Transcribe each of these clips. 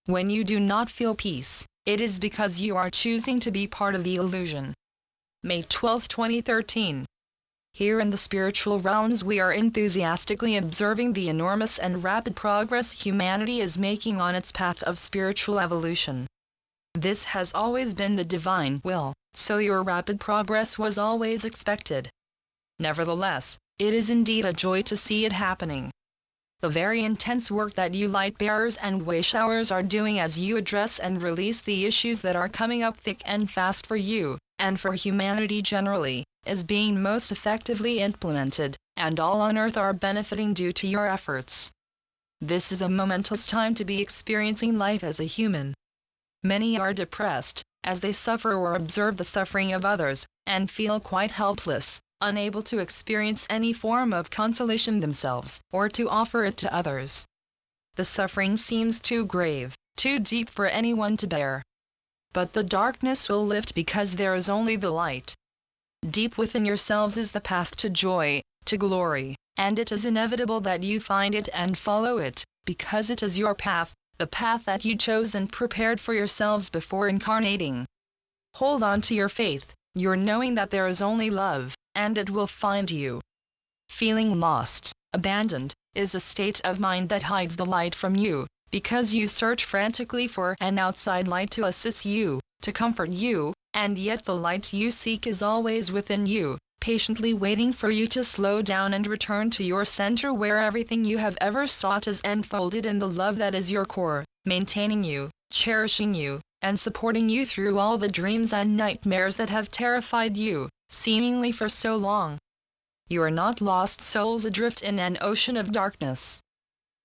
When you do not feel peace, it is because you are choosing to be part of the illusion. May 12, 2013. Here in the spiritual realms we are enthusiastically observing the enormous and rapid progress humanity is making on its path of spiritual evolution. This has always been the divine will, so your rapid progress was always expected. Nevertheless, it is indeed a joy to see it happening. The very intense work that you light bearers and way showers are doing as you address and release the issues that are coming up thick and fast for you, and for humanity generally, is being most effectively implemented, and all on earth are benefiting due to your efforts. This is a momentous time to be experiencing life as a human. Many are depressed, as they suffer or observe the suffering of others, and feel quite helpless, unable to experience any form of consolation themselves, or to offer it to others. The suffering seems too grave, too deep for anyone to bear. But the darkness will lift because there is only the light. Deep within yourselves is the path to joy, to glory, and it is inevitable that you find it and follow it, because it is your path, the path that you chose and prepared for yourselves before incarnating. Hold on to your faith, your knowing that there is only love, and it will find you. Feeling lost, abandoned, is a state of mind that hides the light from you, because you search frantically for an outside light to assist you, to comfort you, and yet the light you seek is always within you, patiently waiting for you to slow down and return to your center where everything you have ever sought is enfolded in the love that is your core, maintaining you, cherishing you, and supporting you through all the dreams and nightmares that have terrified you, seemingly for so long. You are not lost souls adrift in an ocean of darkness.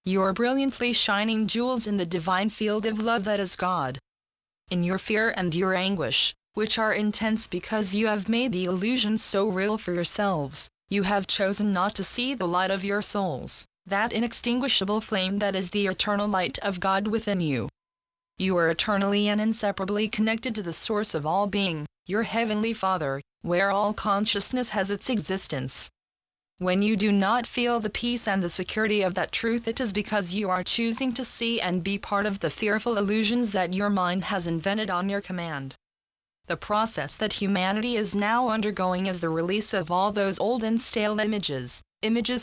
You are brilliantly shining jewels in the divine field of love that is God. In your fear and your anguish, which are intense because you have made the illusion so real for yourselves, you have chosen not to see the light of your souls, that inextinguishable flame that is the eternal light of God within you. You are eternally and inseparably connected to the source of all being, your Heavenly Father, where all consciousness has its existence. When you do not feel the peace and the security of that truth, it is because you are choosing to see and be part of the fearful illusions that your mind has invented on your command. The process that humanity is now undergoing is the release of all those old and stale images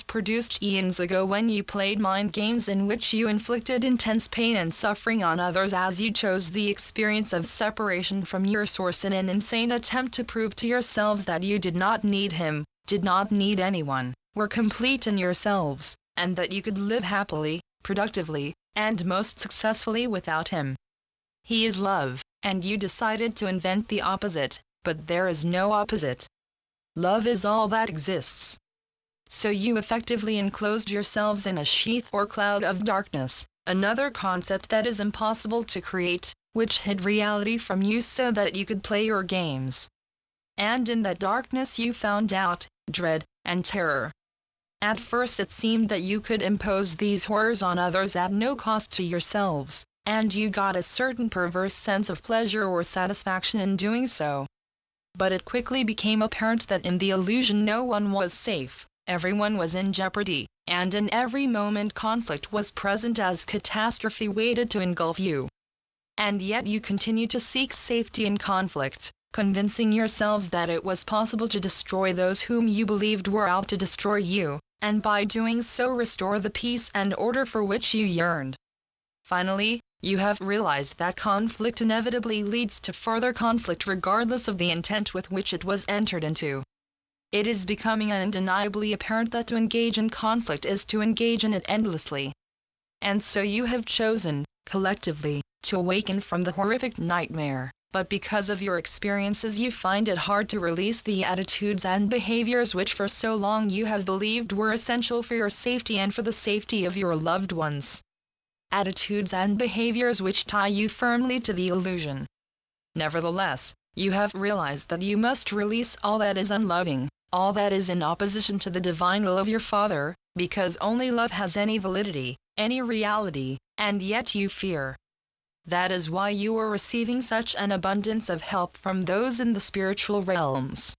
produced eons ago when you played mind games in which you inflicted intense pain and suffering on others as you chose the experience of separation from your source in an insane attempt to prove to yourselves that you did not need him, did not need anyone, were complete in yourselves, and that you could live happily, productively, and most successfully without him. He is love, and you decided to invent the opposite, but there is no opposite. Love is all that exists. So you effectively enclosed yourselves in a sheath or cloud of darkness, another concept that is impossible to create, which hid reality from you so that you could play your games. And in that darkness you found doubt, dread, and terror. At first it seemed that you could impose these horrors on others at no cost to yourselves, and you got a certain perverse sense of pleasure or satisfaction in doing so. But it quickly became apparent that in the illusion no one was safe, everyone was in jeopardy, and in every moment conflict was present as catastrophe waited to engulf you. And yet you continued to seek safety in conflict, convincing yourselves that it was possible to destroy those whom you believed were out to destroy you, and by doing so restore the peace and order for which you yearned. Finally, you have realized that conflict inevitably leads to further conflict regardless of the intent with which it was entered into. It is becoming undeniably apparent that to engage in conflict is to engage in it endlessly. And so you have chosen, collectively, to awaken from the horrific nightmare, but because of your experiences you find it hard to release the attitudes and behaviors which for so long you have believed were essential for your safety and for the safety of your loved ones. Attitudes and behaviors which tie you firmly to the illusion. Nevertheless, you have realized that you must release all that is unloving, all that is in opposition to the divine will of your Father, because only love has any validity, any reality, and yet you fear. That is why you are receiving such an abundance of help from those in the spiritual realms.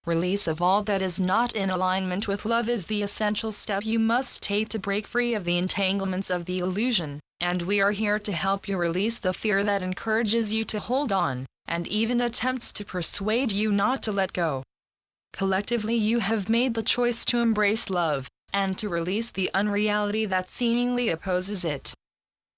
Release of all that is not in alignment with love is the essential step you must take to break free of the entanglements of the illusion, and we are here to help you release the fear that encourages you to hold on, and even attempts to persuade you not to let go. Collectively you have made the choice to embrace love, and to release the unreality that seemingly opposes it.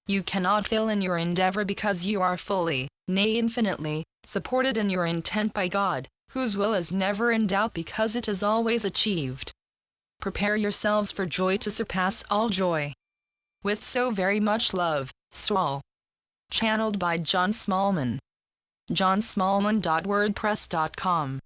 You cannot fail in your endeavor because you are fully, nay infinitely, supported in your intent by God, whose will is never in doubt because it is always achieved. Prepare yourselves for joy to surpass all joy. With so very much love, Saul. Channeled by John Smallman. johnsmallman.wordpress.com